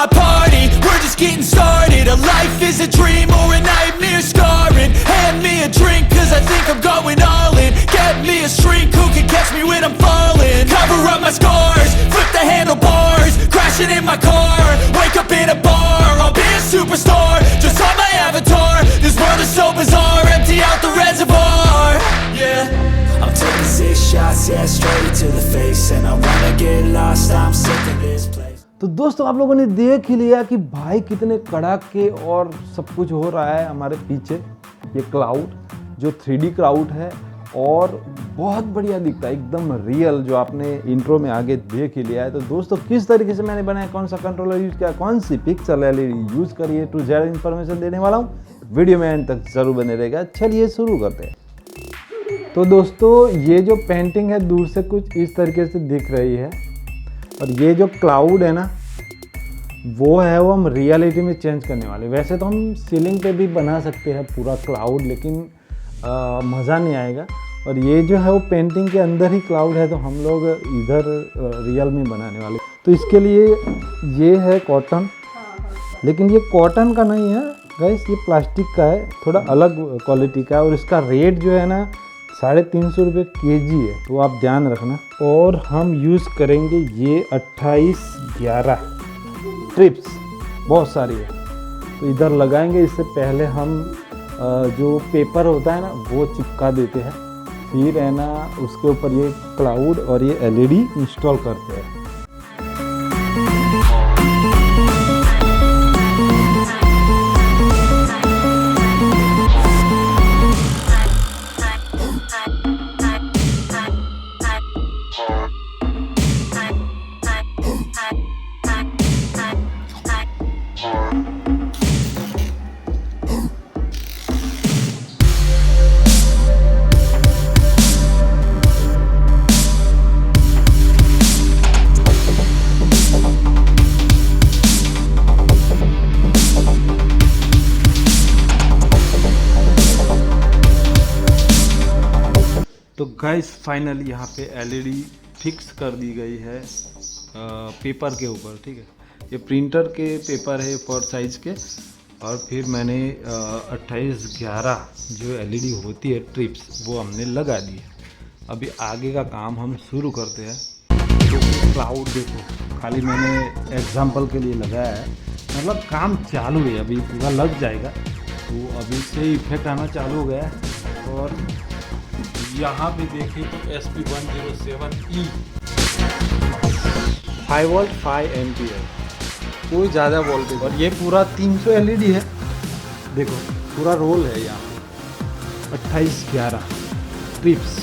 my party, we're just getting started. A life is a dream or a nightmare scarring. Hand me a drink cause I think I'm going all in. Get me a shrink who can catch me when I'm falling. Cover up my scars, flip the handlebars, crashing in my car, wake up in a bar. I'll be a superstar, just on my avatar. This world is so bizarre, empty out the reservoir. Yeah, I'm taking 6 shots, yeah, straight to the face. And I wanna get lost, I'm sick of this place. तो दोस्तों आप लोगों ने देख ही लिया कि भाई कितने कड़ाके और सब कुछ हो रहा है हमारे पीछे। ये क्लाउड जो 3D क्लाउड है और बहुत बढ़िया दिखता है, एकदम रियल, जो आपने इंट्रो में आगे देख ही लिया है। तो दोस्तों किस तरीके से मैंने बनाया, कौन सा कंट्रोलर यूज़ किया, कौन सी पिक्सल एलईडी यूज़ करिए, टू जेड इन्फॉर्मेशन देने वाला हूँ। वीडियो में एंड तक ज़रूर बने रहेगा। चलिए शुरू करते हैं। तो दोस्तों ये जो पेंटिंग है दूर से कुछ इस तरीके से दिख रही है, और ये जो क्लाउड है ना वो है वो हम रियलिटी में चेंज करने वाले। वैसे तो हम सीलिंग पे भी बना सकते हैं पूरा क्लाउड, लेकिन मज़ा नहीं आएगा। और ये जो है वो पेंटिंग के अंदर ही क्लाउड है, तो हम लोग इधर रियल में बनाने वाले। तो इसके लिए ये है कॉटन, लेकिन ये कॉटन का नहीं है गाइस, ये प्लास्टिक का है, थोड़ा अलग क्वालिटी का है। और इसका रेट जो है ना 350 रुपये kg है, तो आप ध्यान रखना। और हम यूज़ करेंगे ये 2811 ट्रिप्स, बहुत सारी है, तो इधर लगाएंगे। इससे पहले हम जो पेपर होता है ना वो चिपका देते हैं, फिर है ना उसके ऊपर ये क्लाउड और ये एलईडी इंस्टॉल करते हैं। तो गाइस फाइनली यहाँ पे एलईडी फिक्स कर दी गई है पेपर के ऊपर, ठीक है। ये प्रिंटर के पेपर है 4 साइज़ के, और फिर मैंने 2811 जो एलईडी होती है ट्रिप्स वो हमने लगा दी है। अभी आगे का काम हम शुरू करते हैं। तो क्लाउड देखो, खाली मैंने एग्जांपल के लिए लगाया है, मतलब काम चालू है, अभी पूरा लग जाएगा। तो अभी से इफेक्ट आना चालू हो गया है। और यहाँ पे देखिए तो SP107E 5 वोल्ट 5 एम्पियर, कोई ज़्यादा वोल्टेज। और ये पूरा 300 एलईडी है, देखो पूरा रोल है यहाँ पे 2811 ट्रिप्स।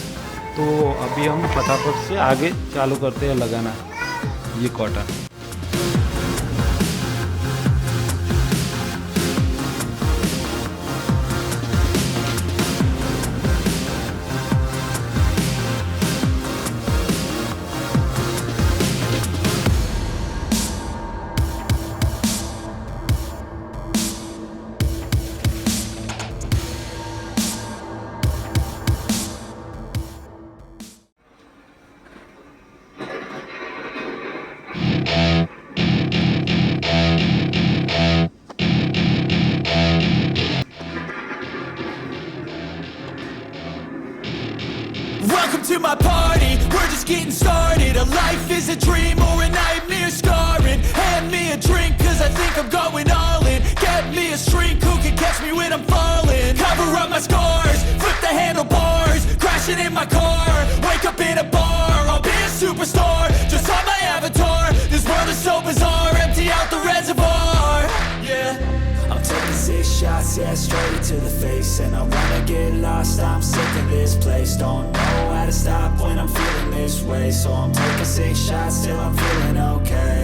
तो अभी हम फटाफट से आगे चालू करते हैं लगाना ये cotton. Welcome to my party, we're just getting started. A life is a dream or a nightmare scarring. Hand me a drink cause I think I'm going all in. Get me a shrink who can catch me when I'm falling. Cover up my scars, flip the handlebars, crashing in my car, wake up in a bar. I'll be a superstar, just on my avatar. This world is so bizarre, empty out the reservoir. Yeah, I'm taking 6 shots, yeah, straight to the face. And I wanna get lost, I'm sick of this place. Don't know how to stop when I'm feeling this way. So I'm taking 6 shots till I'm feeling okay.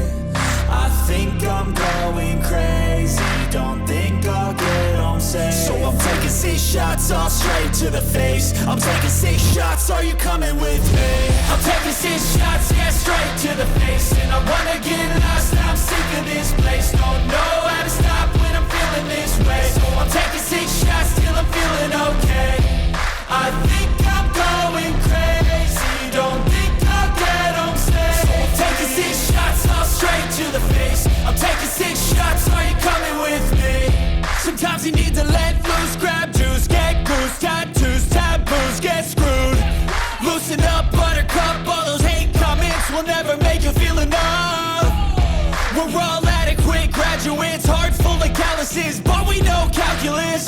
I think I'm going crazy, don't think I'll get home safe. So I'm taking 6 shots all straight to the face. I'm taking 6 shots, are you coming with me? I'm taking 6 shots, yeah, straight to the face. And I wanna get lost, I'm sick of this place. Don't know how to stop when I'm feeling this way. So I'm taking 6 shots till I'm feeling okay. I think I'm going crazy, don't think I'll get home safe. So I'm taking 6 shots all straight to the face. I'm taking 6 We're all adequate graduates, heart full of calluses, but we know calculus.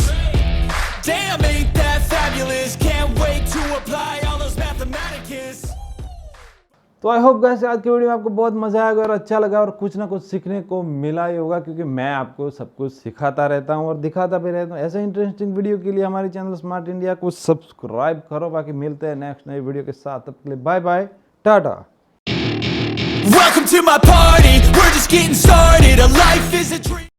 Damn, ain't that fabulous? Can't wait to apply all those mathematicus. तो I hope guys आज की video में आपको बहुत मजा आएगा और अच्छा लगा और कुछ ना कुछ सीखने को मिला ही होगा, क्योंकि मैं आपको सब कुछ सिखाता रहता हूँ और दिखाता भी रहता हूँ। ऐसे इंटरेस्टिंग वीडियो के लिए हमारे चैनल स्मार्ट इंडिया को सब्सक्राइब करो। बाकी मिलते हैं नेक्स्ट नई वीडियो के साथ, तब के लिए bye bye, tata. Welcome to my party, we're just getting started. A life is a dream.